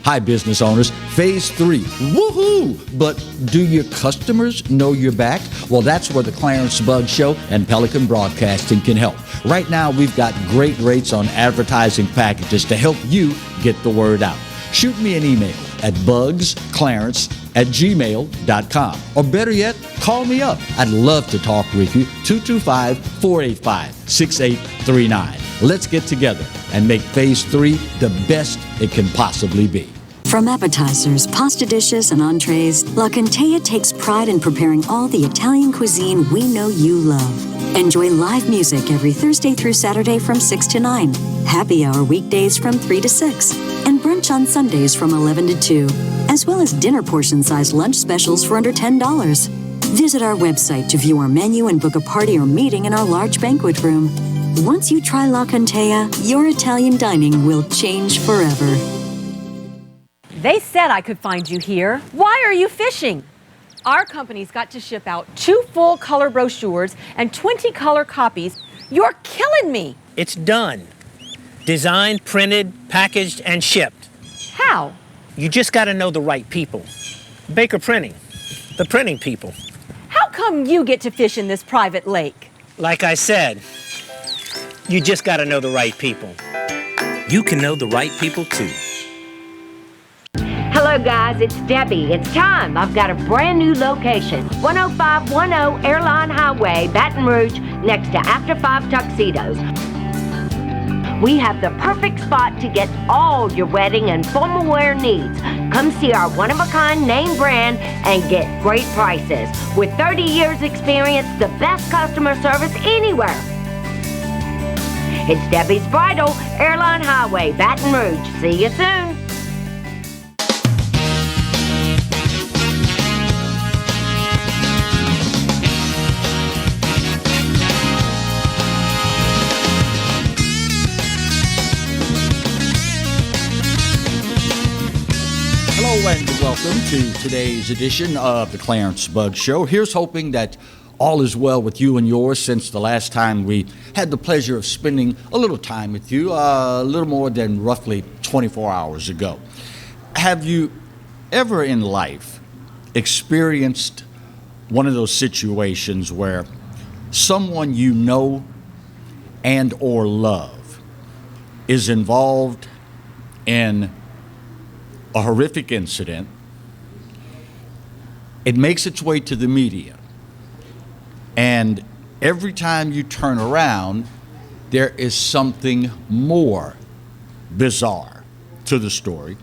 Hi, business owners. Phase 3. Woohoo! But do your customers know you're back? Well, that's where the Clarence Bug Show and Pelican Broadcasting can help. Right now, we've got great rates on advertising packages to help you get the word out. Shoot me an email at bugsclarence@gmail.com. Or better yet, call me up. I'd love to talk with you. 225-485-6839. Let's get together and make Phase 3 the best it can possibly be. From appetizers, pasta dishes, and entrees, La Cantea takes pride in preparing all the Italian cuisine we know you love. Enjoy live music every Thursday through Saturday from 6 to 9, happy hour weekdays from 3 to 6, and brunch on Sundays from 11 to 2, as well as dinner portion-sized lunch specials for under $10. Visit our website to view our menu and book a party or meeting in our large banquet room. Once you try La Cantea, your Italian dining will change forever. They said I could find you here. Why are you fishing? Our company's got to ship out 2 full color brochures and 20 color copies. You're killing me. It's done. Designed, printed, packaged, and shipped. How? You just got to know the right people. Baker Printing, the printing people. How come you get to fish in this private lake? Like I said, you just got to know the right people. You can know the right people too. Hello guys, it's Debbie. It's time. I've got a brand new location. 10510 Airline Highway, Baton Rouge, next to After 5 Tuxedos. We have the perfect spot to get all your wedding and formal wear needs. Come see our one-of-a-kind name brand and get great prices. With 30 years experience, the best customer service anywhere. It's Debbie's Bridal, Airline Highway, Baton Rouge. See you soon. Hello and welcome to today's edition of the Clarence Bug Show. Here's hoping that all is well with you and yours since the last time we had the pleasure of spending a little time with you, a little more than roughly 24 hours ago. Have you ever in life experienced one of those situations where someone you know and or love is involved in a horrific incident? It makes its way to the media, and every time you turn around, there is something more bizarre to the story,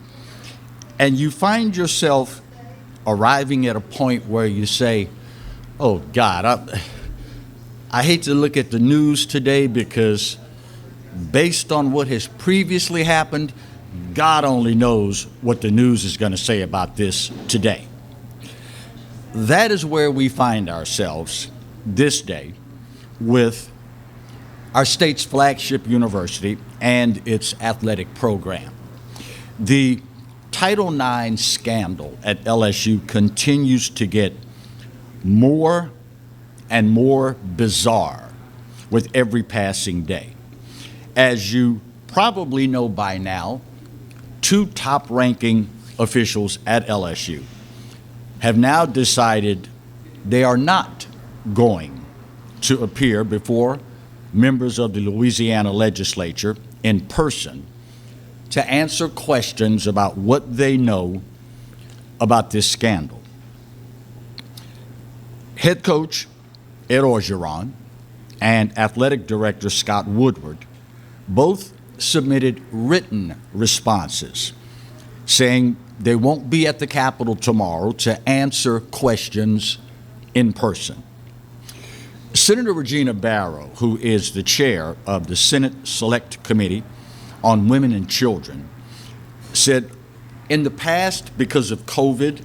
and you find yourself arriving at a point where you say, oh God, I hate to look at the news today because based on what has previously happened, God only knows what the news is going to say about this today. That is where we find ourselves this day with our state's flagship university and its athletic program. The Title IX scandal at LSU continues to get more and more bizarre with every passing day. As you probably know by now, 2 top-ranking officials at LSU have now decided they are not going to appear before members of the Louisiana legislature in person to answer questions about what they know about this scandal. Head coach Ed Orgeron and athletic director Scott Woodward both submitted written responses saying they won't be at the Capitol tomorrow to answer questions in person. Senator Regina Barrow, who is the chair of the Senate Select Committee on Women and Children, said In the past, because of COVID,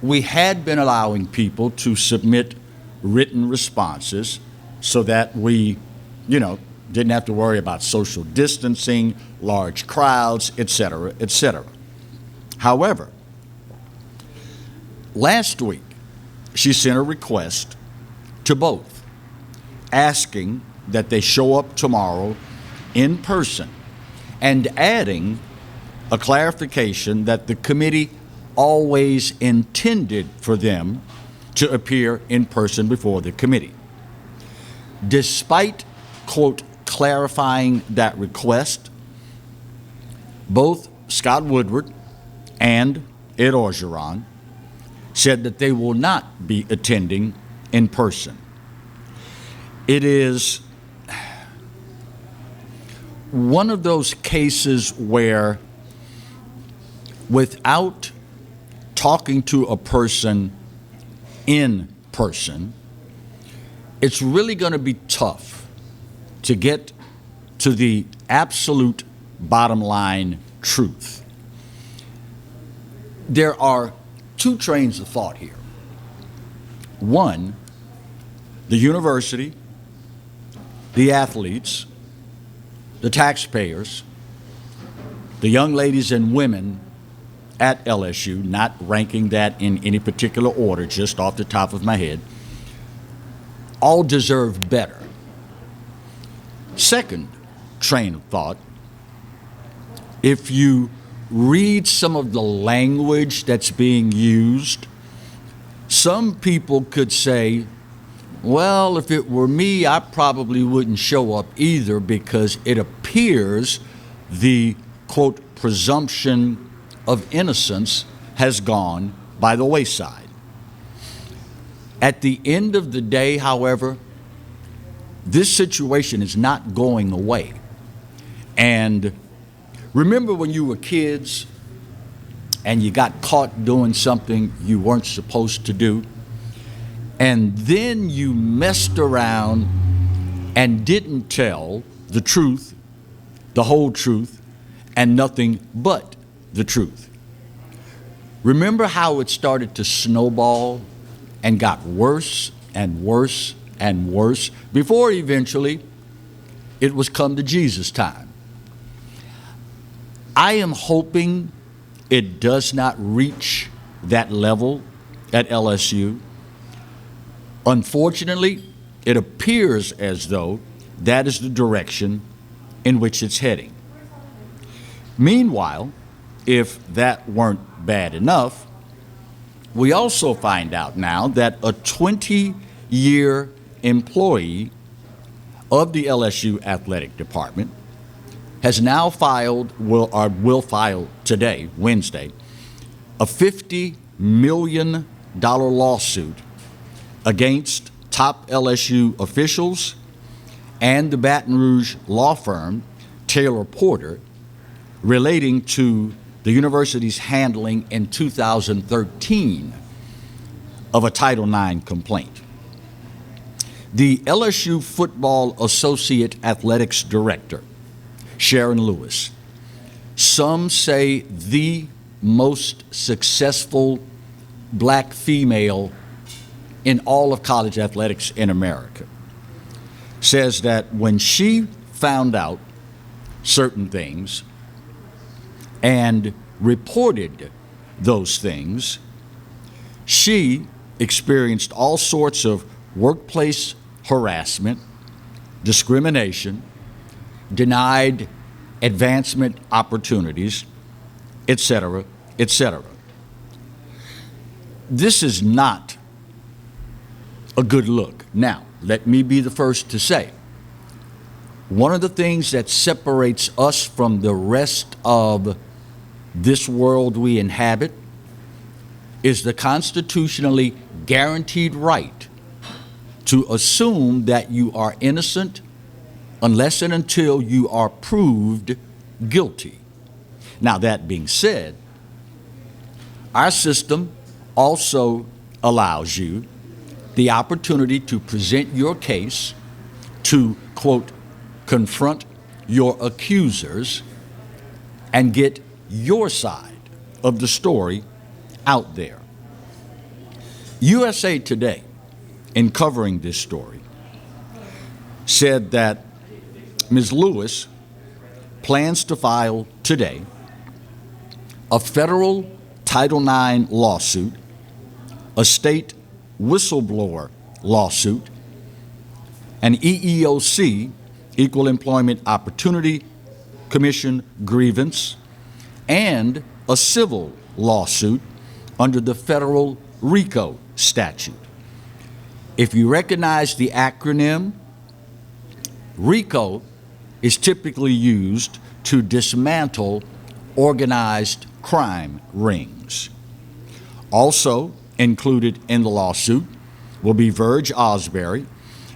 we had been allowing people to submit written responses so that we, didn't have to worry about social distancing, large crowds, et cetera, et cetera. However, last week, she sent a request to both, asking that they show up tomorrow in person and adding a clarification that the committee always intended for them to appear in person before the committee. Despite, quote, clarifying that request, both Scott Woodward and Ed Orgeron said that they will not be attending in person. It is one of those cases where, without talking to a person in person, it's really going to be tough to get to the absolute bottom line truth. There are two trains of thought here. One, the university, the athletes, the taxpayers, the young ladies and women at LSU, not ranking that in any particular order, just off the top of my head, all deserve better. Second train of thought, if you read some of the language that's being used, some people could say, well, if it were me, I probably wouldn't show up either, because it appears the, quote, presumption of innocence has gone by the wayside. At the end of the day, however, this situation is not going away. And remember when you were kids and you got caught doing something you weren't supposed to do, and then you messed around and didn't tell the truth, the whole truth, and nothing but the truth. Remember how it started to snowball and got worse and worse and worse before eventually it was come to Jesus time. I am hoping it does not reach that level at LSU. Unfortunately, it appears as though that is the direction in which it's heading. Meanwhile, if that weren't bad enough, we also find out now that a 20-year employee of the LSU athletic department has now will file today, Wednesday, a $50 million lawsuit against top LSU officials and the Baton Rouge law firm Taylor Porter, relating to the university's handling in 2013 of a Title IX complaint. The LSU Football Associate Athletics Director, Sharon Lewis, some say the most successful black female in all of college athletics in America, says that when she found out certain things and reported those things, she experienced all sorts of workplace harassment, discrimination, denied advancement opportunities, etc., etc. This is not a good look. Now, let me be the first to say, one of the things that separates us from the rest of this world we inhabit is the constitutionally guaranteed right to assume that you are innocent unless and until you are proved guilty. Now, that being said, our system also allows you the opportunity to present your case, to, quote, confront your accusers and get your side of the story out there. USA Today, in covering this story, said that Ms. Lewis plans to file today a federal Title IX lawsuit, a state whistleblower lawsuit, an EEOC, Equal Employment Opportunity Commission grievance, and a civil lawsuit under the federal RICO statute. If you recognize the acronym, RICO is typically used to dismantle organized crime rings. Also included in the lawsuit will be Verge Osbury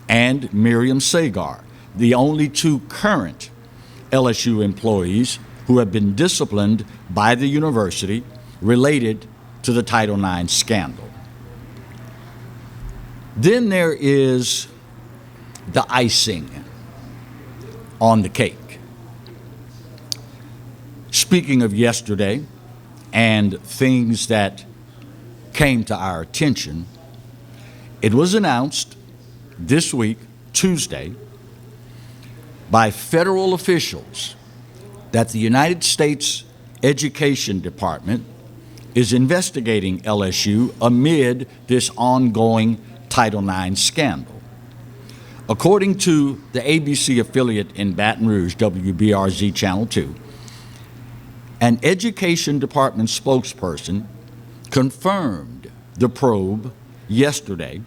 and Miriam Sagar, the only two current LSU employees who have been disciplined by the university related to the Title IX scandal. Then there is the icing on the cake. Speaking of yesterday and things that came to our attention, it was announced this week, Tuesday, by federal officials that the United States Education Department is investigating LSU amid this ongoing Title IX scandal. According to the ABC affiliate in Baton Rouge, WBRZ Channel 2, an Education Department spokesperson confirmed the probe yesterday,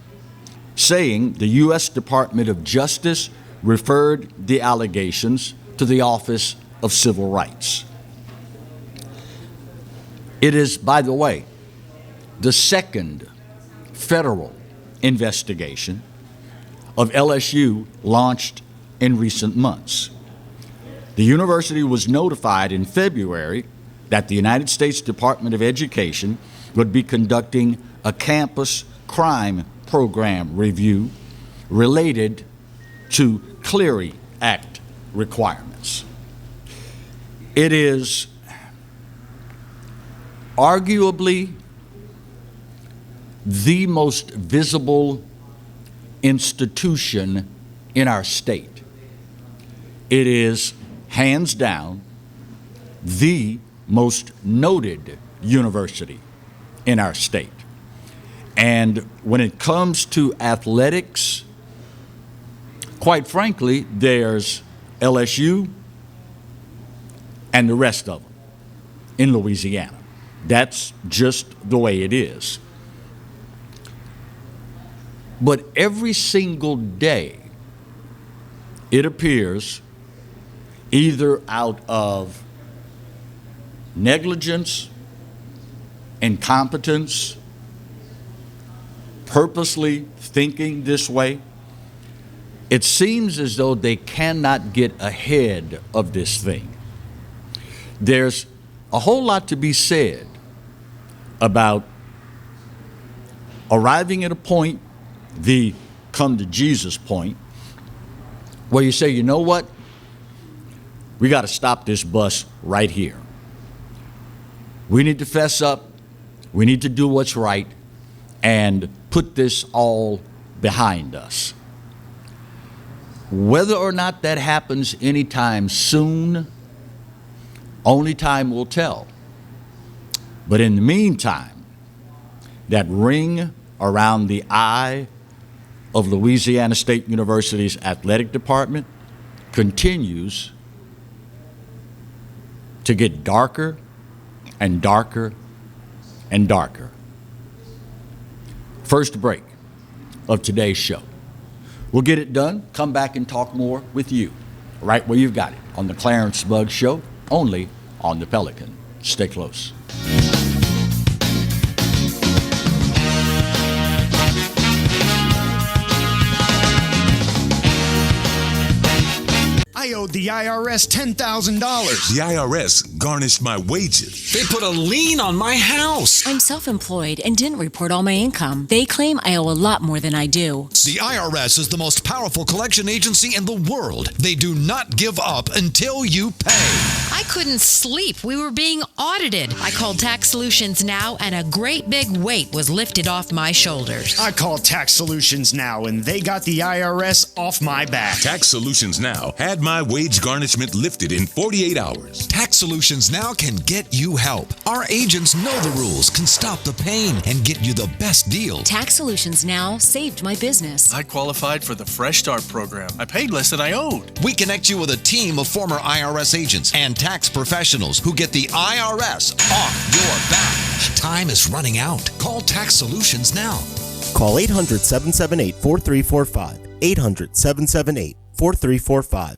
saying the U.S. Department of Justice referred the allegations to the Office of Civil Rights. It is, by the way, the second federal investigation of LSU launched in recent months. The university was notified in February that the United States Department of Education would be conducting a campus crime program review related to Clery Act requirements. It is arguably the most visible institution in our state. It is, hands down, the most noted university in our state. And when it comes to athletics, quite frankly, there's LSU and the rest of them in Louisiana. That's just the way it is. But every single day, it appears, either out of negligence, incompetence, purposely thinking this way, it seems as though they cannot get ahead of this thing. There's a whole lot to be said about arriving at a point, the come to Jesus point, where you say, you know what? We got to stop this bus right here. We need to fess up. We need to do what's right and put this all behind us. Whether or not that happens anytime soon, only time will tell. But in the meantime, that ring around the eye of Louisiana State University's athletic department continues to get darker and darker and darker. First break of today's show. We'll get it done, come back and talk more with you, right where you've got it, on the Clarence Bugg Show, only on the Pelican. Stay close. I owed the IRS $10,000. The IRS garnished my wages. They put a lien on my house. I'm self-employed and didn't report all my income. They claim I owe a lot more than I do. The IRS is the most powerful collection agency in the world. They do not give up until you pay. I couldn't sleep. We were being audited. I called Tax Solutions Now, and a great big weight was lifted off my shoulders. I called Tax Solutions Now, and they got the IRS off my back. Tax Solutions Now had my wage garnishment lifted in 48 hours. Tax Solutions Now can get you help. Our agents know the rules, can stop the pain, and get you the best deal. Tax Solutions Now saved my business. I qualified for the Fresh Start program. I paid less than I owed. We connect you with a team of former IRS agents and tax professionals who get the IRS off your back. Time is running out. Call Tax Solutions now. Call 800-778-4345. 800-778-4345.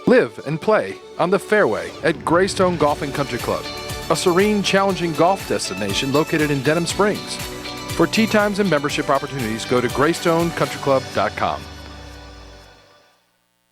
Live and play on the fairway at Greystone Golf and Country Club, a serene, challenging golf destination located in Denham Springs. For tee times and membership opportunities, go to GreystoneCountryClub.com.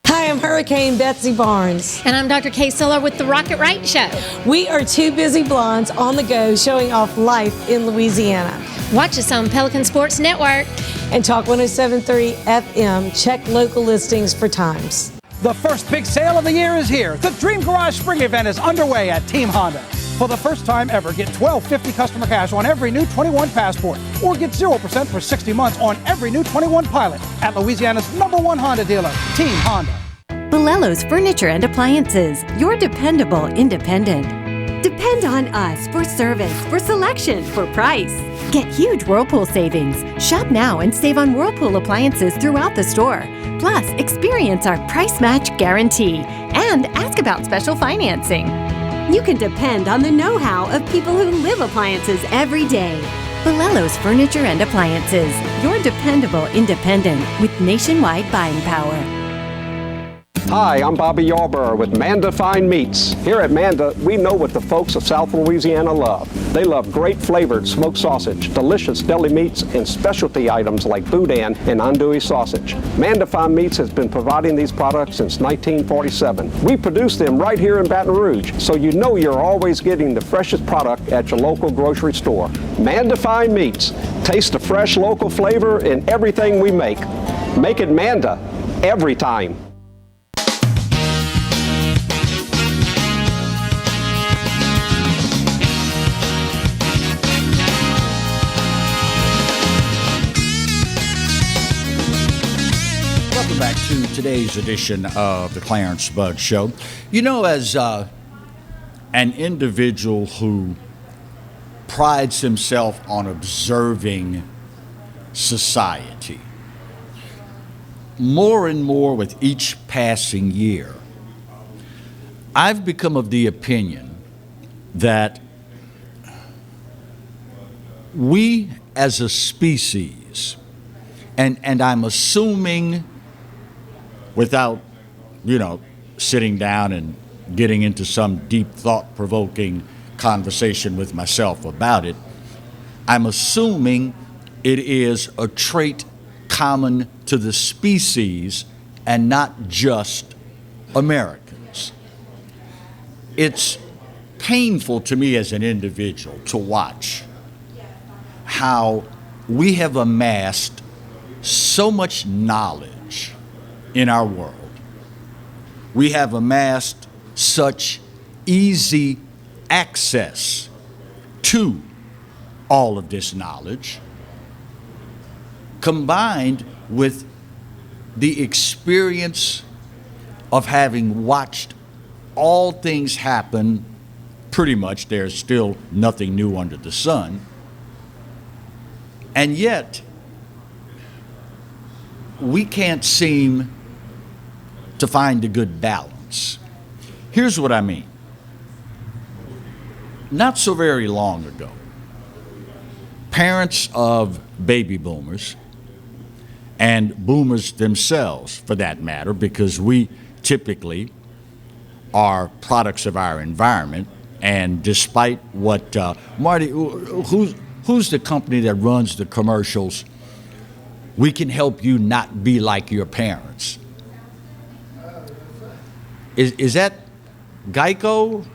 Hi, I'm Hurricane Betsy Barnes. And I'm Dr. Kay Siller with the Rocket Right Show. We are two busy blondes on the go showing off life in Louisiana. Watch us on Pelican Sports Network. And Talk 107.3 FM. Check local listings for times. The first big sale of the year is here. The Dream Garage Spring Event is underway at Team Honda. For the first time ever, get $12.50 customer cash on every new 21 Passport, or get 0% for 60 months on every new 21 Pilot at Louisiana's #1 Honda dealer, Team Honda. Bolello's Furniture and Appliances, your dependable independent. Depend on us for service, for selection, for price. Get huge Whirlpool savings. Shop now and save on Whirlpool appliances throughout the store. Plus, experience our price match guarantee and ask about special financing. You can depend on the know-how of people who live appliances every day. Bolello's Furniture and Appliances, your dependable independent with nationwide buying power. Hi, I'm Bobby Yarborough with Manda Fine Meats. Here at Manda, we know what the folks of South Louisiana love. They love great flavored smoked sausage, delicious deli meats, and specialty items like boudin and andouille sausage. Manda Fine Meats has been providing these products since 1947. We produce them right here in Baton Rouge, so you know you're always getting the freshest product at your local grocery store. Manda Fine Meats. Taste the fresh local flavor in everything we make. Make it Manda every time. Back to today's edition of the Clarence Bud Show. You know, as an individual who prides himself on observing society, more and more with each passing year, I've become of the opinion that we as a species, and I'm assuming without, sitting down and getting into some deep thought-provoking conversation with myself about it, I'm assuming it is a trait common to the species and not just Americans. It's painful to me as an individual to watch how we have amassed so much knowledge in our world. We have amassed such easy access to all of this knowledge, combined with the experience of having watched all things happen. Pretty much there's still nothing new under the sun, and yet we can't seem to find a good balance. Here's what I mean. Not so very long ago, parents of baby boomers, and boomers themselves for that matter, because we typically are products of our environment, and despite what, Marty, who's the company that runs the commercials, we can help you not be like your parents? Is that Geico?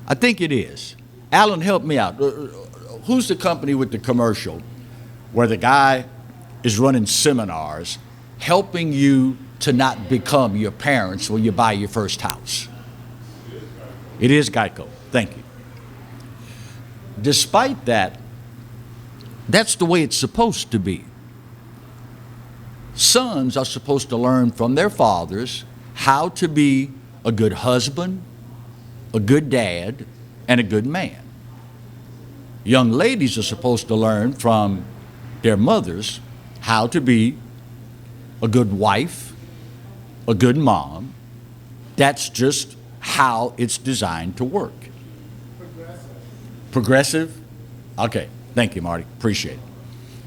I think it is. Alan, help me out. Who's the company with the commercial where the guy is running seminars helping you to not become your parents when you buy your first house? It is Geico. Thank you. Despite that, that's the way it's supposed to be. Sons are supposed to learn from their fathers how to be a good husband, a good dad, and a good man. Young ladies are supposed to learn from their mothers how to be a good wife, a good mom. That's just how it's designed to work. Progressive? Okay, thank you, Marty. Appreciate it.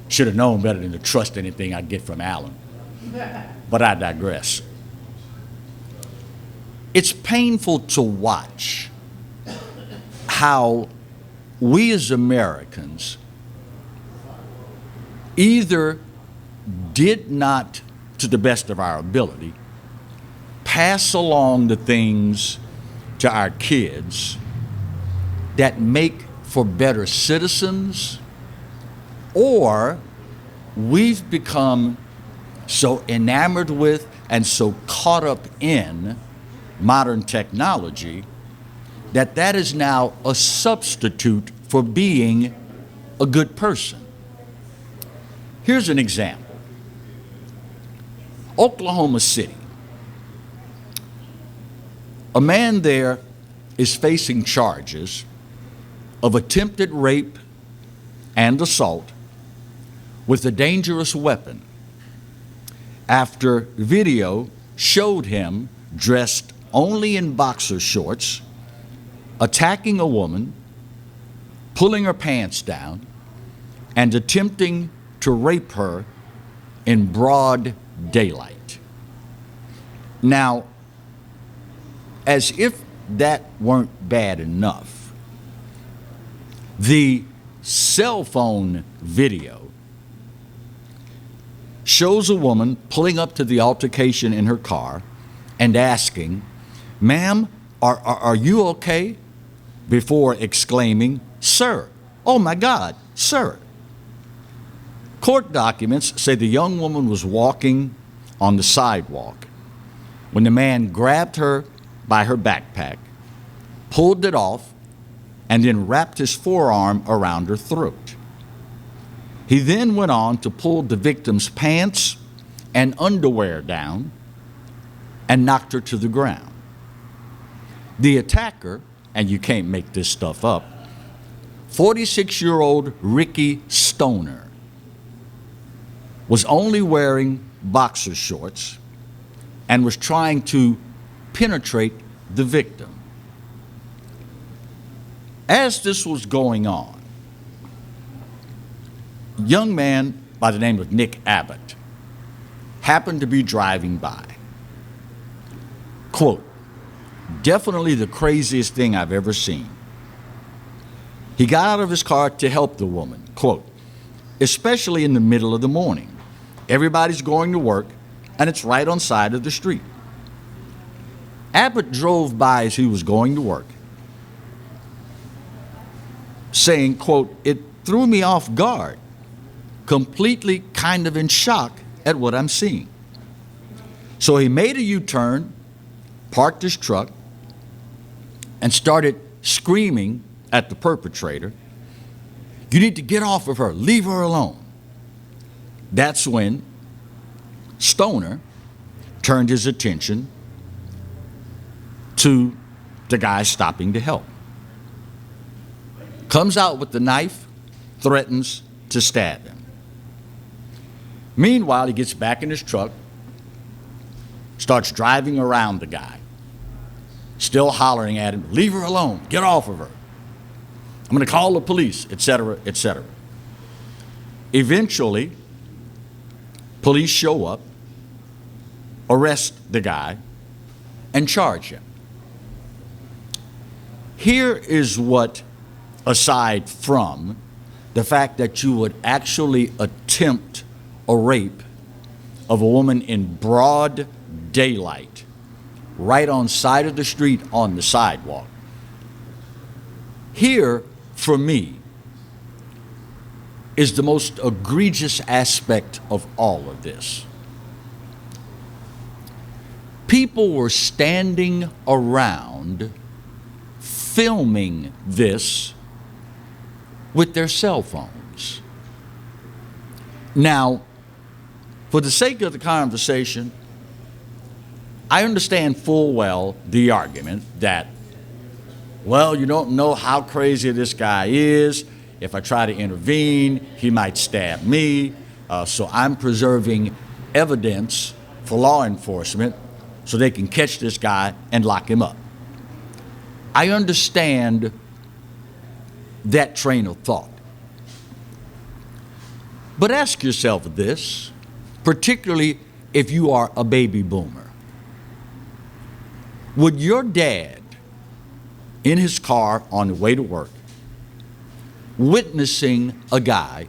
Should have known better than to trust anything I get from Alan. But I digress. It's painful to watch how we as Americans either did not, to the best of our ability, pass along the things to our kids that make for better citizens, or we've become so enamored with and so caught up in modern technology that that is now a substitute for being a good person. Here's an example. Oklahoma City. A man there is facing charges of attempted rape and assault with a dangerous weapon after video showed him dressed only in boxer shorts, attacking a woman, pulling her pants down, and attempting to rape her in broad daylight. Now, as if that weren't bad enough, the cell phone video shows a woman pulling up to the altercation in her car and asking, "Ma'am, are you okay?" before exclaiming, "Sir, oh my God, sir." Court documents say the young woman was walking on the sidewalk when the man grabbed her by her backpack, pulled it off, and then wrapped his forearm around her throat. He then went on to pull the victim's pants and underwear down and knocked her to the ground. The attacker, and you can't make this stuff up, 46-year-old Ricky Stoner, was only wearing boxer shorts and was trying to penetrate the victim. As this was going on, a young man by the name of Nick Abbott happened to be driving by. Quote, "Definitely the craziest thing I've ever seen." He got out of his car to help the woman, quote, "especially in the middle of the morning. Everybody's going to work, and it's right on side of the street." Abbott drove by as he was going to work, saying, quote, "It threw me off guard, completely kind of in shock at what I'm seeing." So he made a U-turn, parked his truck, and started screaming at the perpetrator, "You need to get off of her, leave her alone." That's when Stoner turned his attention to the guy stopping to help. Comes out with the knife, threatens to stab him. Meanwhile, he gets back in his truck, starts driving around the guy, still hollering at him, "Leave her alone, get off of her. I'm going to call the police," etc., etc. Eventually, police show up, arrest the guy, and charge him. Here is what, aside from the fact that you would actually attempt a rape of a woman in broad daylight, right on side of the street on the sidewalk. Here, for me, is the most egregious aspect of all of this. People were standing around filming this with their cell phones. Now, for the sake of the conversation, I understand full well the argument that, well, you don't know how crazy this guy is. If I try to intervene, he might stab me. So I'm preserving evidence for law enforcement so they can catch this guy and lock him up. I understand that train of thought. But ask yourself this, particularly if you are a baby boomer. Would your dad, in his car on the way to work, witnessing a guy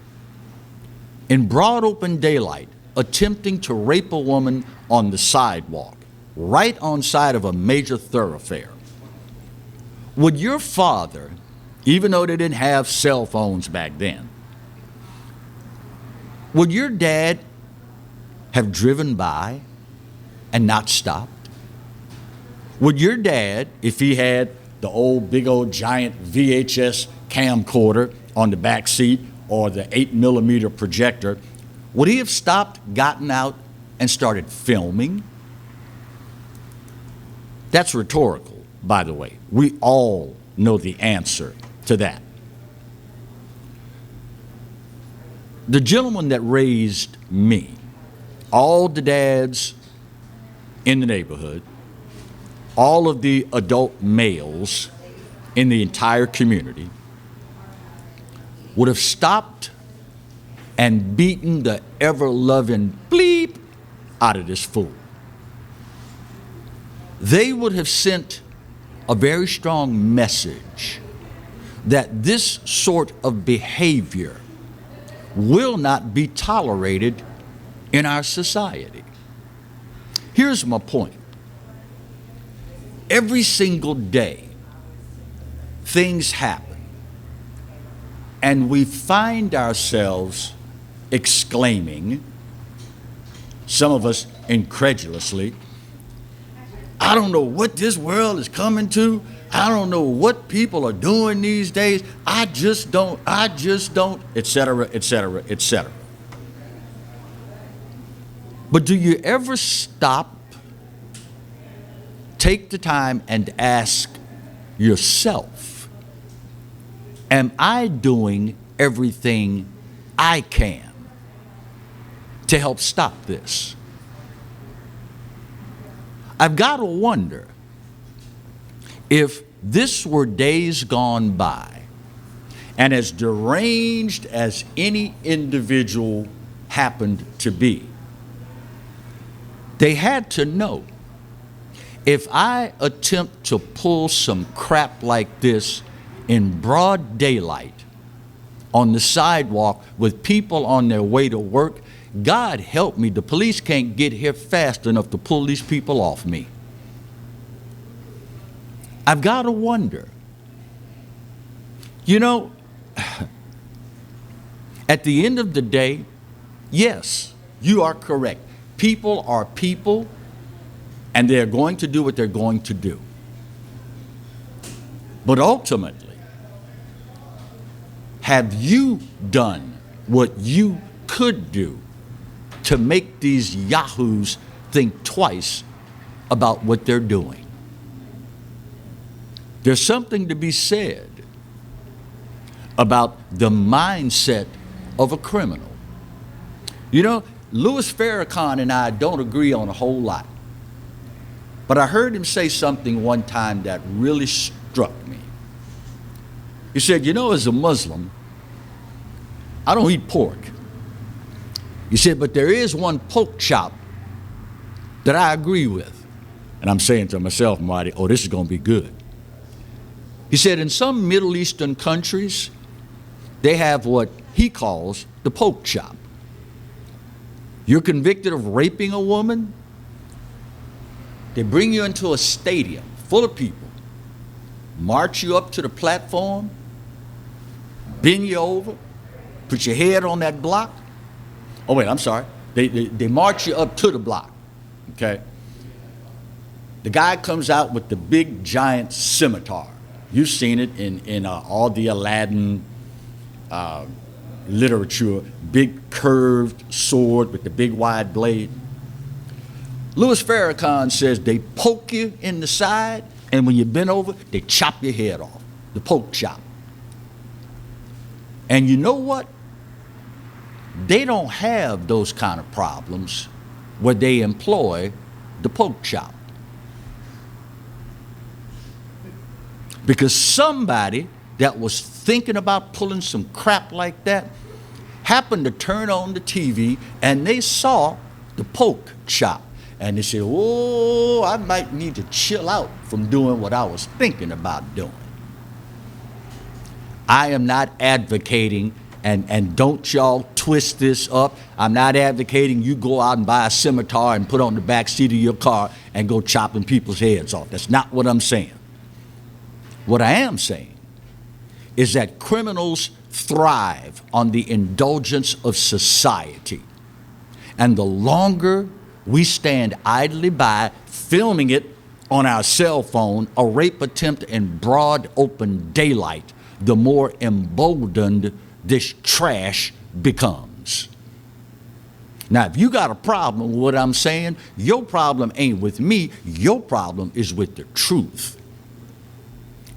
in broad open daylight attempting to rape a woman on the sidewalk, right on side of a major thoroughfare, would your father, even though they didn't have cell phones back then, would your dad have driven by and not stopped? Would your dad, if he had the old big old giant VHS camcorder on the back seat or the 8mm projector, would he have stopped, gotten out, and started filming? That's rhetorical, by the way. We all know the answer to that. The gentleman that raised me, all the dads in the neighborhood, all of the adult males in the entire community would have stopped and beaten the ever-loving bleep out of this fool. They would have sent a very strong message that this sort of behavior will not be tolerated in our society. Here's my point. Every single day, things happen, and we find ourselves exclaiming, some of us incredulously, I don't know what this world is coming to. I don't know what people are doing these days. I just don't, etc., etc., etc. But do you ever stop, take the time and ask yourself, am I doing everything I can to help stop this? I've got to wonder if this were days gone by, and as deranged as any individual happened to be, they had to know, if I attempt to pull some crap like this in broad daylight on the sidewalk with people on their way to work, God help me, the police can't get here fast enough to pull these people off me. I've got to wonder, you know, at the end of the day, yes, you are correct. People are people, and they're going to do what they're going to do. But ultimately, have you done what you could do to make these yahoos think twice about what they're doing? There's something to be said about the mindset of a criminal. You know, Louis Farrakhan and I don't agree on a whole lot. But I heard him say something one time that really struck me. He said, you know, as a Muslim, I don't eat pork. He said, but there is one pork chop that I agree with. And I'm saying to myself, Marty, oh, this is going to be good. He said, in some Middle Eastern countries, they have what he calls the pork chop. You're convicted of raping a woman, They bring you into a stadium full of people, march you up to the platform, bend you over, put your head on that block. Oh, wait, I'm sorry. They march you up to the block, okay? The guy comes out with the big, giant scimitar. You've seen it in all the Aladdin literature, big curved sword with the big wide blade. Louis Farrakhan says they poke you in the side, and when you bend over, they chop your head off, the poke chop. And you know what? They don't have those kind of problems where they employ the poke chop. Because somebody that was thinking about pulling some crap like that happened to turn on the TV and they saw the poke chop. And they said, oh, I might need to chill out from doing what I was thinking about doing. I am not advocating, and don't y'all twist this up, I'm not advocating you go out and buy a scimitar and put on the back seat of your car and go chopping people's heads off. That's not what I'm saying. What I am saying is that criminals thrive on the indulgence of society. And the longer we stand idly by filming it on our cell phone, a rape attempt in broad open daylight, the more emboldened this trash becomes. Now, if you got a problem with what I'm saying, your problem ain't with me, your problem is with the truth.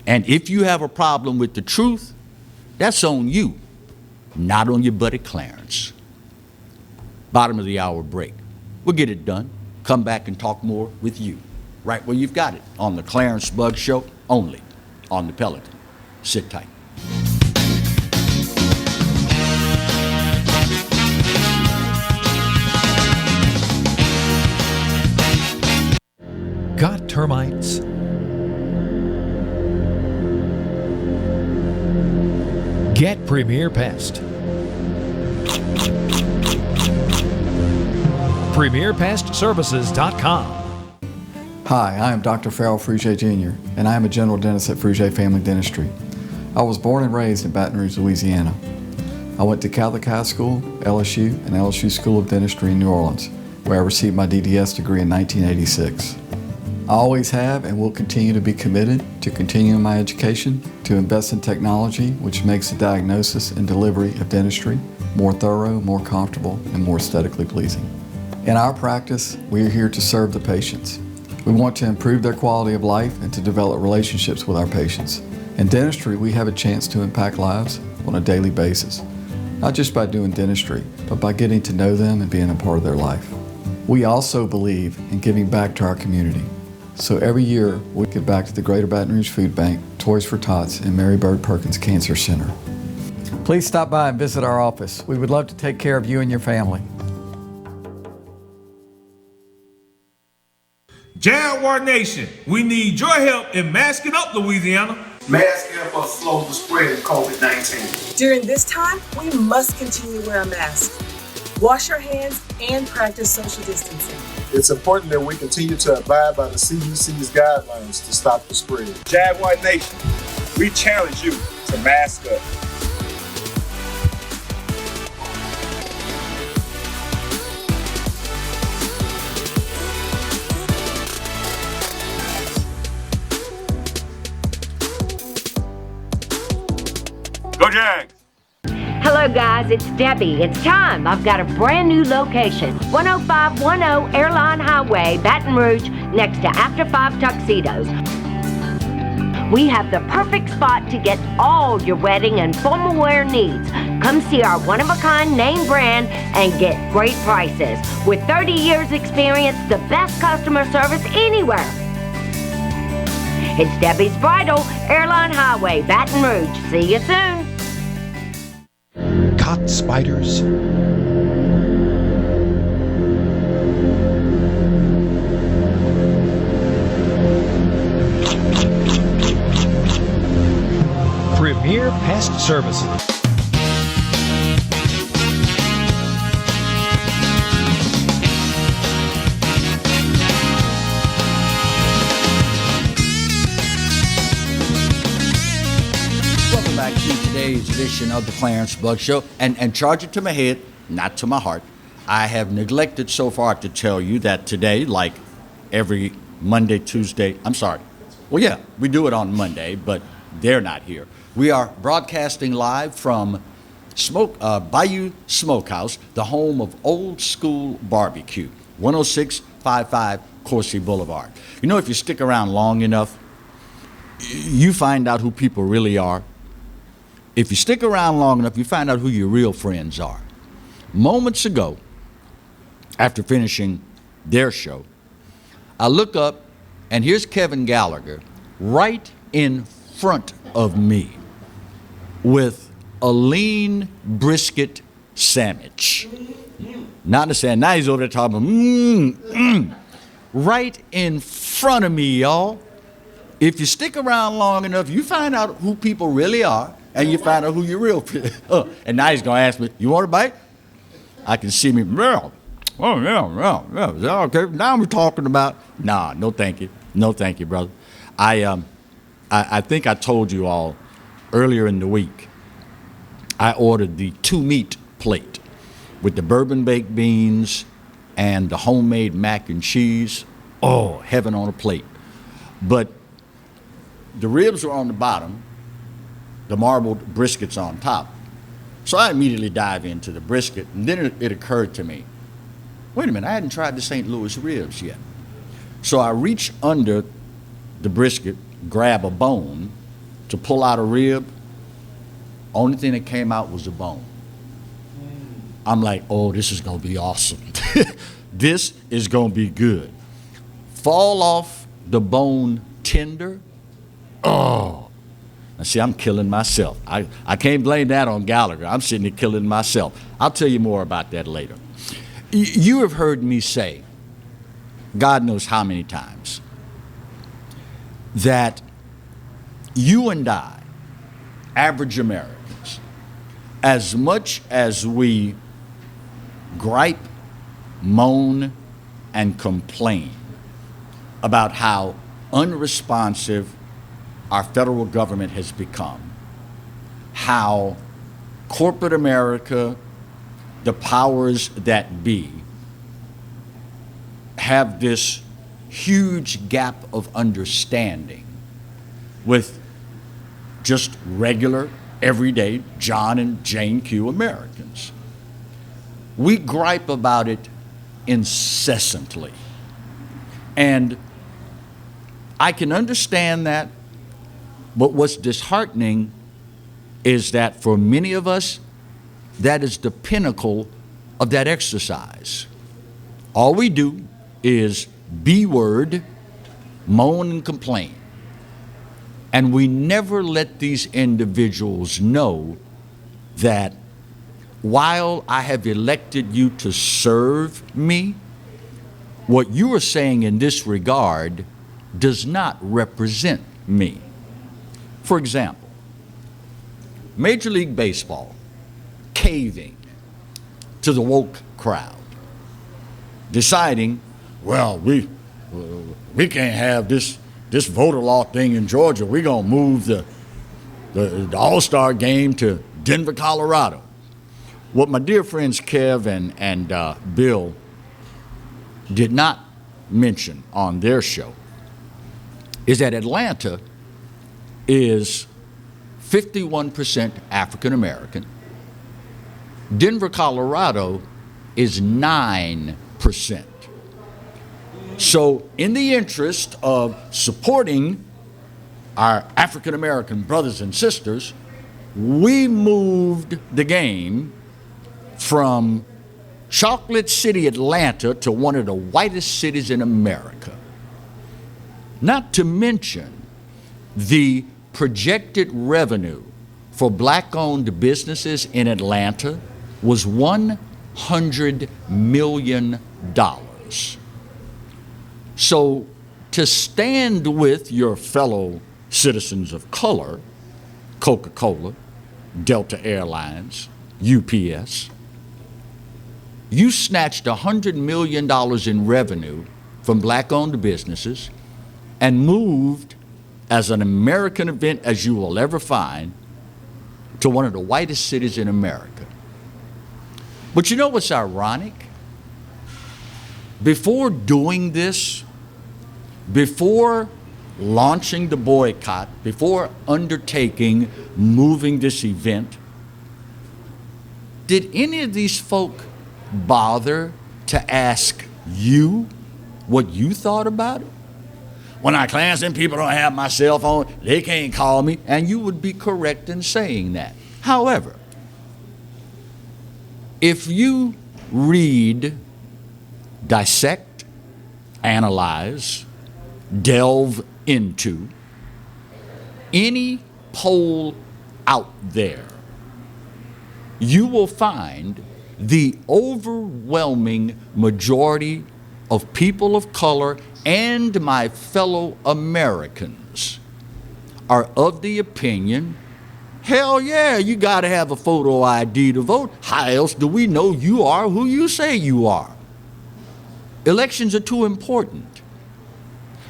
And if you have a problem with the truth, that's on you, not on your buddy Clarence. Bottom of the hour break. We'll get it done. Come back and talk more with you, right where you've got it, on the Clarence Bugg Show, only on the Pelican. Sit tight. Got termites? Get Premier Pest. PremierPestServices.com. Hi, I am Dr. Farrell Frugier Jr., and I am a general dentist at Frugier Family Dentistry. I was born and raised in Baton Rouge, Louisiana. I went to Catholic High School, LSU, and LSU School of Dentistry in New Orleans, where I received my DDS degree in 1986. I always have and will continue to be committed to continuing my education, to invest in technology which makes the diagnosis and delivery of dentistry more thorough, more comfortable, and more aesthetically pleasing. In our practice, we are here to serve the patients. We want to improve their quality of life and to develop relationships with our patients. In dentistry, we have a chance to impact lives on a daily basis, not just by doing dentistry, but by getting to know them and being a part of their life. We also believe in giving back to our community. So every year, we give back to the Greater Baton Rouge Food Bank, Toys for Tots, and Mary Bird Perkins Cancer Center. Please stop by and visit our office. We would love to take care of you and your family. Jaguar Nation, we need your help in masking up Louisiana. Masking up will slow the spread of COVID-19. During this time, we must continue to wear a mask, wash our hands, and practice social distancing. It's important that we continue to abide by the CDC's guidelines to stop the spread. Jaguar Nation, we challenge you to mask up. Go Jags! Hello guys, it's Debbie. It's time. I've got a brand new location. 10510 Airline Highway, Baton Rouge, next to After 5 Tuxedos. We have the perfect spot to get all your wedding and formal wear needs. Come see our one-of-a-kind name brand and get great prices. With 30 years experience, the best customer service anywhere. It's Debbie's Bridal, Airline Highway, Baton Rouge. See you soon. Caught spiders? Premier Pest Services. today's edition of the Clarence Bug Show, and charge it to my head, not to my heart. I have neglected so far to tell you that today, like every Monday, Tuesday, I'm sorry. Well, yeah, we do it on Monday, but they're not here. We are broadcasting live from Bayou Smokehouse, the home of old school barbecue, 10655 Coursey Boulevard. You know, if you stick around long enough, you find out who people really are. If you stick around long enough, you find out who your real friends are. Moments ago, after finishing their show, I look up, and here's Kevin Gallagher right in front of me with a lean brisket sandwich. Not a sandwich. Now he's over there talking, right in front of me, y'all. If you stick around long enough, you find out who people really are, and you find out who your real and now he's going to ask me, you want a bite? I can see me, yeah. Oh, yeah. Okay, now we're talking about, nah, no thank you. No thank you, brother. I think I told you all earlier in the week, I ordered the 2-meat plate with the bourbon baked beans and the homemade mac and cheese. Oh, heaven on a plate. But the ribs were on the bottom, the marbled briskets on top. So I immediately dive into the brisket, and then it occurred to me, wait a minute, I hadn't tried the St. Louis ribs yet. So I reach under the brisket, grab a bone to pull out a rib. Only thing that came out was the bone. I'm like, oh, this is going to be awesome. This is going to be good. Fall off the bone tender. Oh. Now see, I'm killing myself. I can't blame that on Gallagher. I'm sitting here killing myself. I'll tell you more about that later. You have heard me say, God knows how many times, that you and I, average Americans, as much as we gripe, moan, and complain about how unresponsive our federal government has become, how corporate America, the powers that be, have this huge gap of understanding with just regular, everyday John and Jane Q Americans. We gripe about it incessantly. And I can understand that, but what's disheartening is that for many of us, that is the pinnacle of that exercise. All we do is B-word, moan and complain. And we never let these individuals know that while I have elected you to serve me, what you are saying in this regard does not represent me. For example, Major League Baseball caving to the woke crowd, deciding, well, we can't have this voter law thing in Georgia. We're going to move the All-Star game to Denver, Colorado. What my dear friends Kev and Bill did not mention on their show is that Atlanta is 51% African American. Denver, Colorado is 9%. So in the interest of supporting our African American brothers and sisters, we moved the game from Chocolate City, Atlanta, to one of the whitest cities in America. Not to mention the projected revenue for black-owned businesses in Atlanta was $100 million. So to stand with your fellow citizens of color, Coca-Cola, Delta Airlines, UPS, you snatched $100 million in revenue from black-owned businesses and moved, as an American event as you will ever find, to one of the whitest cities in America. But you know what's ironic? Before doing this, before launching the boycott, before undertaking moving this event, did any of these folk bother to ask you what you thought about it? When I Clarence, them people don't have my cell phone, they can't call me, and you would be correct in saying that. However, if you read, dissect, analyze, delve into any poll out there, you will find the overwhelming majority of people of color and my fellow Americans are of the opinion, hell yeah, you got to have a photo ID to vote. How else do we know you are who you say you are? Elections are too important.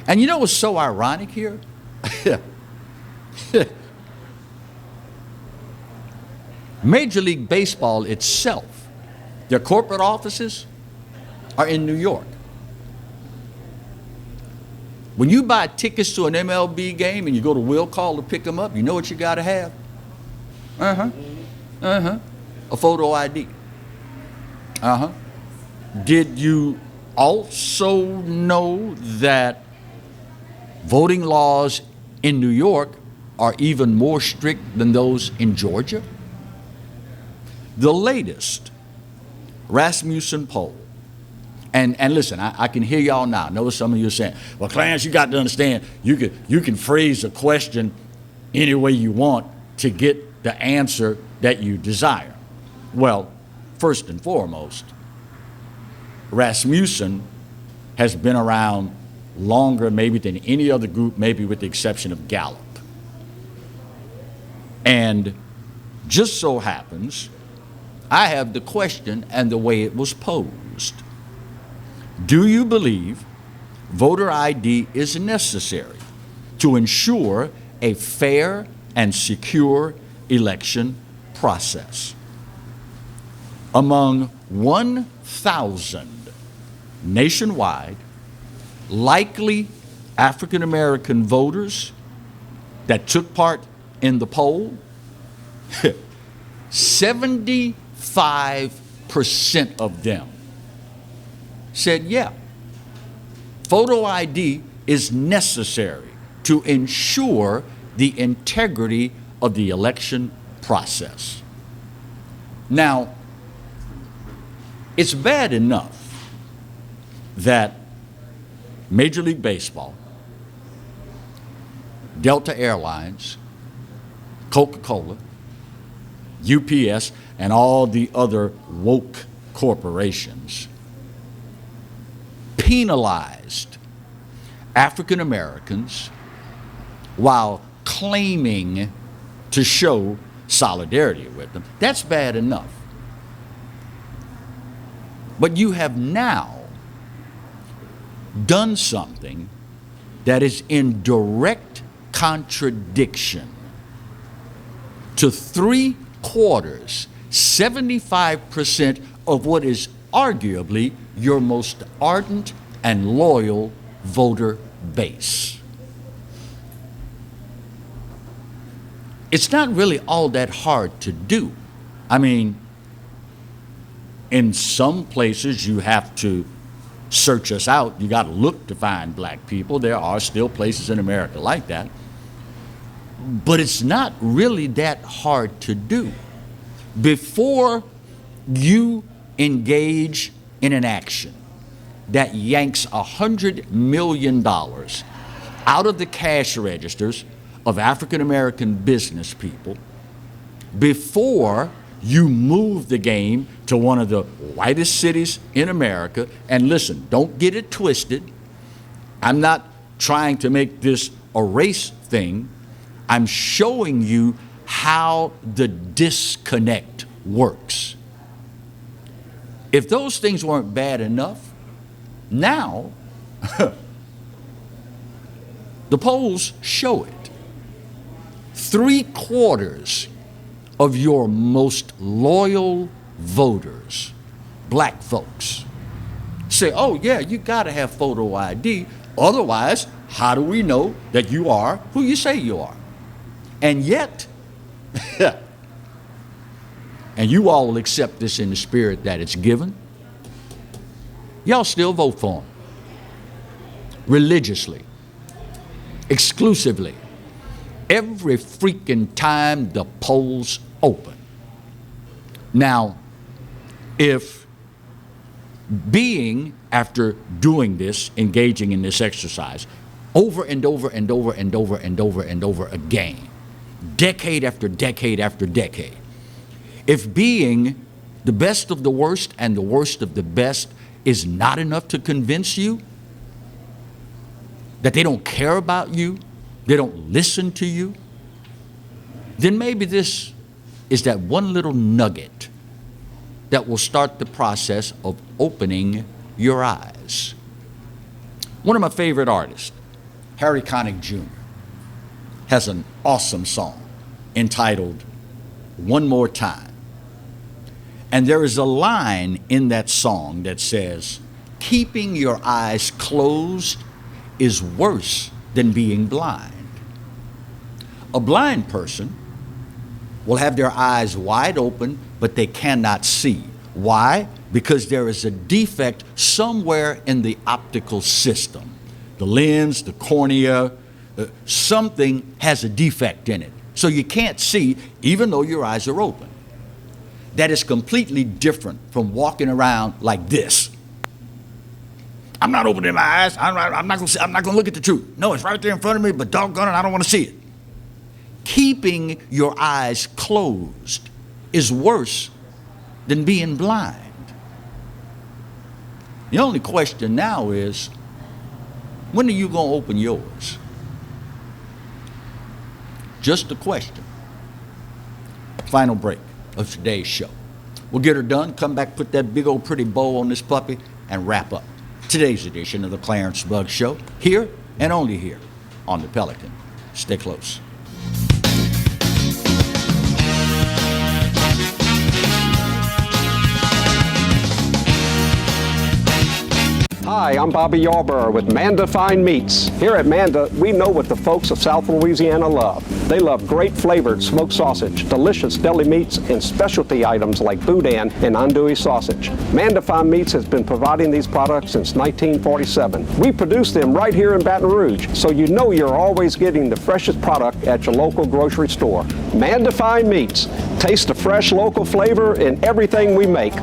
And you know what's so ironic here? Major League Baseball itself, their corporate offices are in New York. When you buy tickets to an MLB game and you go to will call to pick them up, you know what you got to have? A photo ID. Did you also know that voting laws in New York are even more strict than those in Georgia? The latest Rasmussen poll, and listen, I can hear y'all now. Notice some of you are saying, well, Clarence, you got to understand, you can phrase a question any way you want to get the answer that you desire. Well, first and foremost, Rasmussen has been around longer maybe than any other group, maybe with the exception of Gallup. And just so happens, I have the question and the way it was posed. Do you believe voter ID is necessary to ensure a fair and secure election process? Among 1,000 nationwide likely African American voters that took part in the poll, 75% of them said, yeah, photo ID is necessary to ensure the integrity of the election process. Now, it's bad enough that Major League Baseball, Delta Airlines, Coca-Cola, UPS, and all the other woke corporations penalized African Americans while claiming to show solidarity with them. That's bad enough. But you have now done something that is in direct contradiction to 3/4, 75% of what is arguably your most ardent and loyal voter base. It's not really all that hard to do. I mean, in some places you have to search us out. You got to look to find black people. There are still places in America like that. But it's not really that hard to do. Before you engage in an action that yanks $100 million out of the cash registers of African American business people, before you move the game to one of the whitest cities in America, and listen, don't get it twisted. I'm not trying to make this a race thing. I'm showing you how the disconnect works. If those things weren't bad enough, now the polls show it. 3/4 of your most loyal voters, black folks, say, oh yeah, you gotta have photo ID, otherwise, how do we know that you are who you say you are? And yet, and you all will accept this in the spirit that it's given, y'all still vote for them. Religiously, exclusively, every freaking time the polls open. Now, if being, after doing this, engaging in this exercise, over and over and over and over and over and over again, decade after decade after decade, if being the best of the worst and the worst of the best is not enough to convince you that they don't care about you, they don't listen to you, then maybe this is that one little nugget that will start the process of opening your eyes. One of my favorite artists, Harry Connick Jr., has an awesome song entitled One More Time. And there is a line in that song that says, keeping your eyes closed is worse than being blind. A blind person will have their eyes wide open, but they cannot see. Why? Because there is a defect somewhere in the optical system. The lens, the cornea, something has a defect in it. So you can't see even though your eyes are open. That is completely different from walking around like this. I'm not opening my eyes. I'm not going to look at the truth. No, it's right there in front of me, but doggone it, I don't want to see it. Keeping your eyes closed is worse than being blind. The only question now is, when are you going to open yours? Just a question. Final break of today's show. We'll get her done, come back, put that big old pretty bow on this puppy, and wrap up today's edition of the Clarence Bugg Show, here and only here on the Pelican. Stay close. Hi, I'm Bobby Yarborough with Manda Fine Meats. Here at Manda, we know what the folks of South Louisiana love. They love great flavored smoked sausage, delicious deli meats, and specialty items like boudin and andouille sausage. Manda Fine Meats has been providing these products since 1947. We produce them right here in Baton Rouge, so you know you're always getting the freshest product at your local grocery store. Manda Fine Meats. Taste the fresh local flavor in everything we make.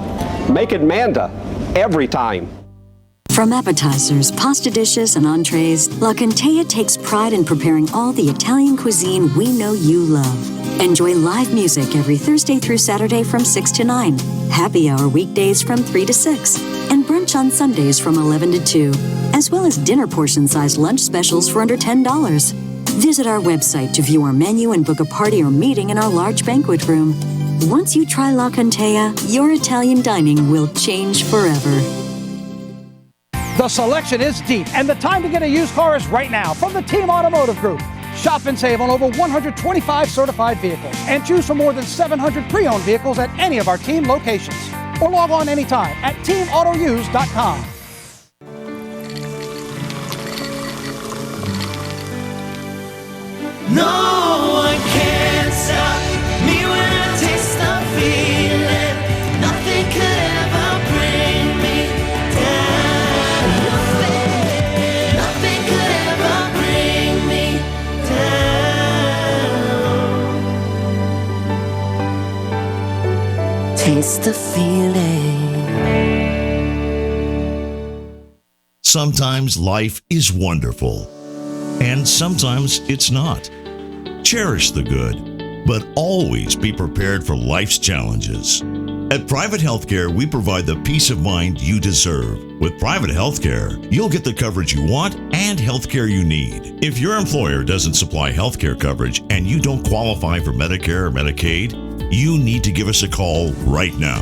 Make it Manda every time. From appetizers, pasta dishes, and entrees, La Contea takes pride in preparing all the Italian cuisine we know you love. Enjoy live music every Thursday through Saturday from 6 to 9, happy hour weekdays from 3 to 6, and brunch on Sundays from 11 to 2, as well as dinner portion-sized lunch specials for under $10. Visit our website to view our menu and book a party or meeting in our large banquet room. Once you try La Contea, your Italian dining will change forever. The selection is deep, and the time to get a used car is right now from the Team Automotive Group. Shop and save on over 125 certified vehicles and choose from more than 700 pre-owned vehicles at any of our team locations. Or log on anytime at teamautouse.com. No one can stop me when I taste the feeling. Nothing could ever bring me down. Nothing could ever bring me down. Taste the feeling. Sometimes life is wonderful, and sometimes it's not. Cherish the good, but always be prepared for life's challenges. At Private Healthcare, we provide the peace of mind you deserve. With Private Healthcare, you'll get the coverage you want and healthcare you need. If your employer doesn't supply healthcare coverage and you don't qualify for Medicare or Medicaid, you need to give us a call right now.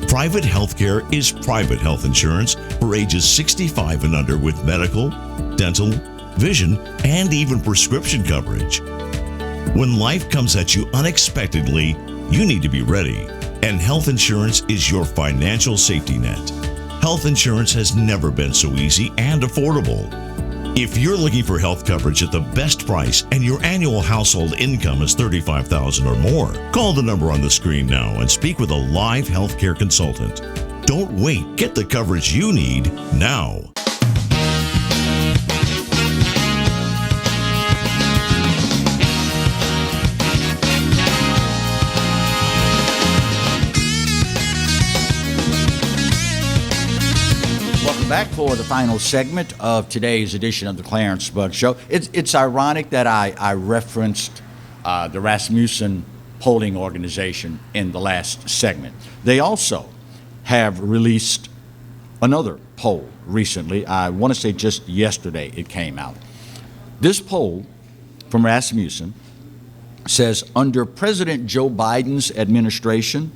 Private Healthcare is private health insurance for ages 65 and under with medical, dental, vision, and even prescription coverage. When life comes at you unexpectedly, you need to be ready. And health insurance is your financial safety net. Health insurance has never been so easy and affordable. If you're looking for health coverage at the best price and your annual household income is $35,000 or more, call the number on the screen now and speak with a live healthcare consultant. Don't wait. Get the coverage you need now. Back for the final segment of today's edition of the Clarence Bug Show. It's ironic that I referenced the Rasmussen polling organization in the last segment. They also have released another poll recently. I want to say just yesterday it came out. This poll from Rasmussen says under President Joe Biden's administration,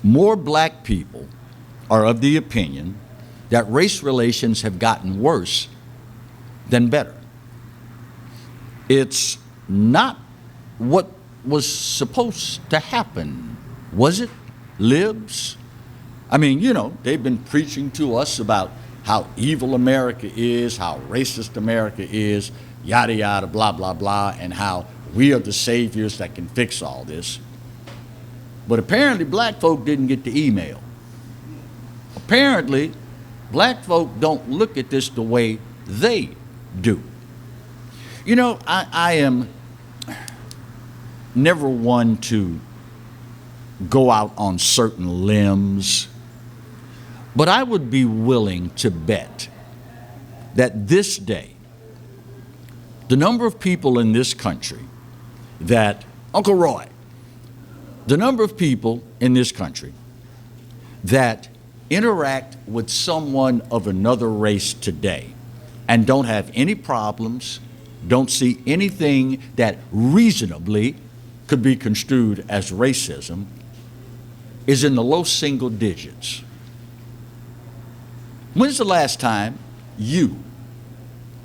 more black people are of the opinion that race relations have gotten worse than better. It's not what was supposed to happen, was it, libs? I mean, you know, they've been preaching to us about how evil America is, how racist America is, yada, yada, blah, blah, blah, and how we are the saviors that can fix all this. But apparently black folk didn't get the email. Apparently, black folk don't look at this the way they do. You know, I am never one to go out on certain limbs, but I would be willing to bet that this day, the number of people in this country that, Uncle Roy, the number of people in this country that interact with someone of another race today and don't have any problems, don't see anything that reasonably could be construed as racism, is in the low single digits. When's the last time you,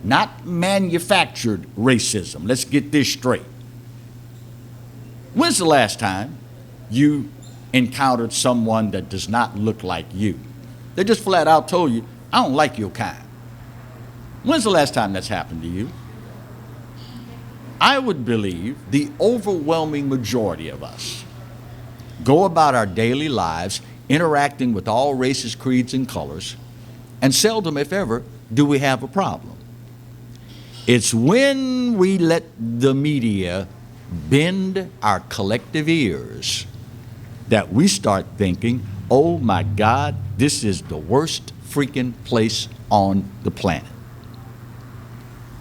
not manufactured racism, let's get this straight. When's the last time you encountered someone that does not look like you? They just flat out told you, I don't like your kind. When's the last time that's happened to you? I would believe the overwhelming majority of us go about our daily lives interacting with all races, creeds, and colors, and seldom, if ever, do we have a problem. It's when we let the media bend our collective ears that we start thinking, oh my God, this is the worst freaking place on the planet.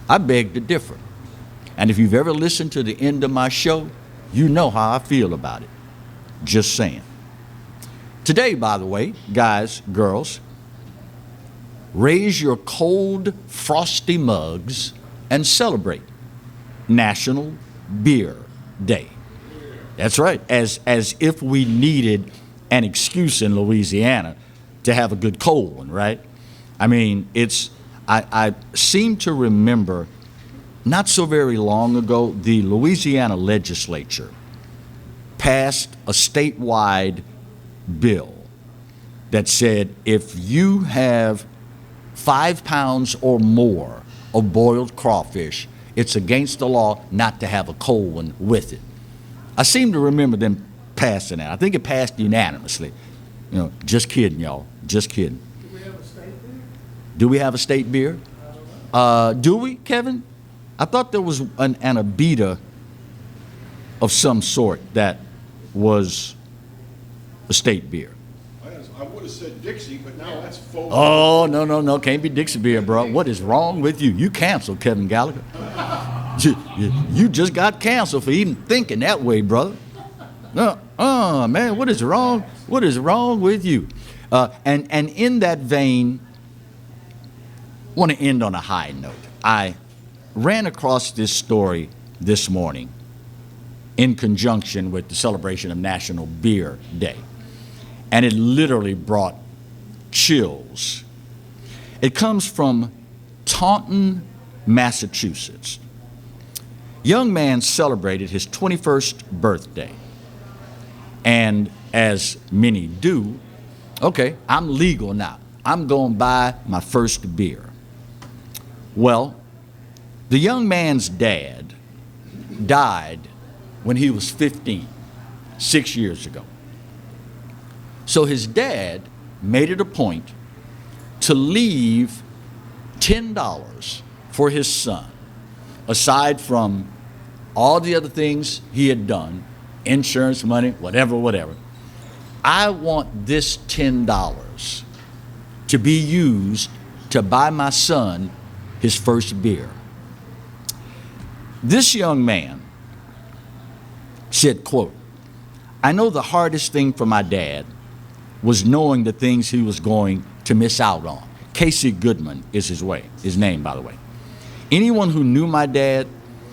I beg to differ. And if you've ever listened to the end of my show, you know how I feel about it. Just saying. Today, by the way, guys, girls, raise your cold, frosty mugs and celebrate National Beer Day. That's right, as if we needed an excuse in Louisiana to have a good cold one, right? I mean, I seem to remember not so very long ago, the Louisiana legislature passed a statewide bill that said if you have 5 pounds or more of boiled crawfish, it's against the law not to have a cold one with it. I seem to remember them passing that. I think it passed unanimously. You know, just kidding, y'all. Just kidding. Do we have a state beer? Do we have a state beer? Do we, Kevin? I thought there was an Abita of some sort that was a state beer. I would have said Dixie, but now that's full. Oh, no. Can't be Dixie beer, bro. What is wrong with you? You canceled, Kevin Gallagher. You just got canceled for even thinking that way, brother. Man, what is wrong? What is wrong with you? And in that vein, I want to end on a high note. I ran across this story this morning in conjunction with the celebration of National Beer Day, and it literally brought chills. It comes from Taunton, Massachusetts. Young man celebrated his 21st birthday. And as many do, okay, I'm legal now. I'm going to buy my first beer. Well, the young man's dad died when he was 15, 6 years ago. So his dad made it a point to leave $10 for his son, aside from all the other things he had done, insurance money, whatever. I want this $10 to be used to buy my son his first beer. This young man said, quote, I know the hardest thing for my dad was knowing the things he was going to miss out on. Casey Goodman is his name, by the way. Anyone who knew my dad,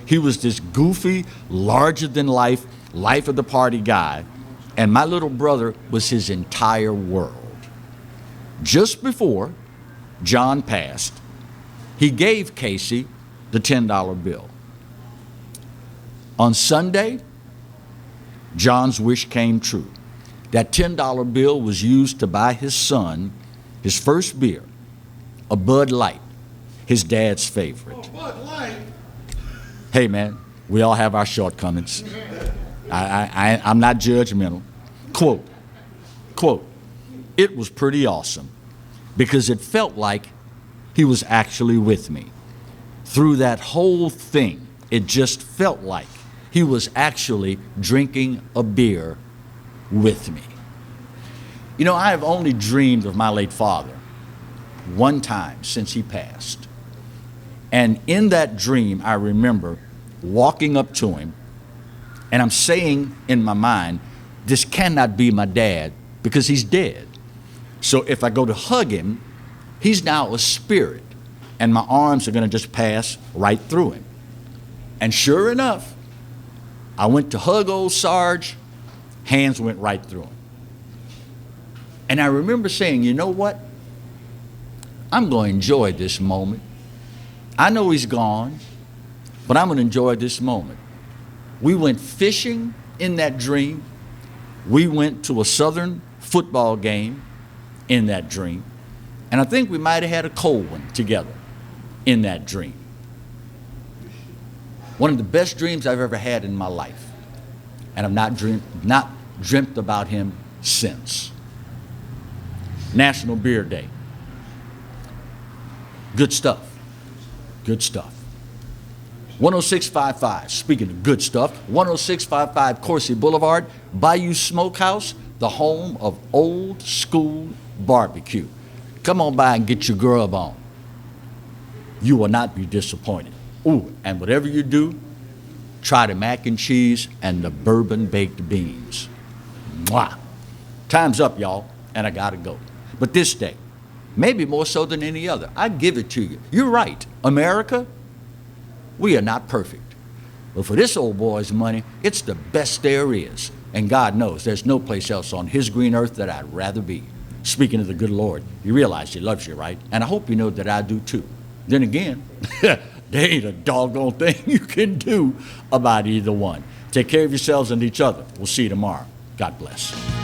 he was this goofy, larger-than-life, life-of-the-party guy, and my little brother was his entire world. Just before John passed, he gave Casey the $10 bill. On Sunday, John's wish came true. That $10 bill was used to buy his son his first beer, a Bud Light, his dad's favorite. Oh, Bud Light. Hey man, we all have our shortcomings. I'm not judgmental. Quote, it was pretty awesome because it felt like he was actually with me. Through that whole thing, it just felt like he was actually drinking a beer with me. You know, I have only dreamed of my late father one time since he passed. And in that dream, I remember walking up to him, and I'm saying in my mind, this cannot be my dad because he's dead. So if I go to hug him, he's now a spirit, and my arms are going to just pass right through him. And sure enough, I went to hug old Sarge, hands went right through him. And I remember saying, you know what? I'm going to enjoy this moment. I know he's gone, but I'm going to enjoy this moment. We went fishing in that dream. We went to a Southern football game in that dream. And I think we might have had a cold one together in that dream. One of the best dreams I've ever had in my life. And I've not dreamt about him since. National Beer Day. Good stuff. Good stuff. 10655, speaking of good stuff, 10655 Coursey Boulevard, Bayou Smokehouse, the home of old school barbecue. Come on by and get your grub on. You will not be disappointed. Ooh, and whatever you do, try the mac and cheese and the bourbon baked beans. Mwah. Time's up, y'all, and I gotta go. But this day, maybe more so than any other, I give it to you. You're right, America, we are not perfect. But for this old boy's money, it's the best there is. And God knows there's no place else on his green earth that I'd rather be. Speaking of the good Lord, you realize he loves you, right? And I hope you know that I do too. Then again, there ain't a doggone thing you can do about either one. Take care of yourselves and each other. We'll see you tomorrow. God bless.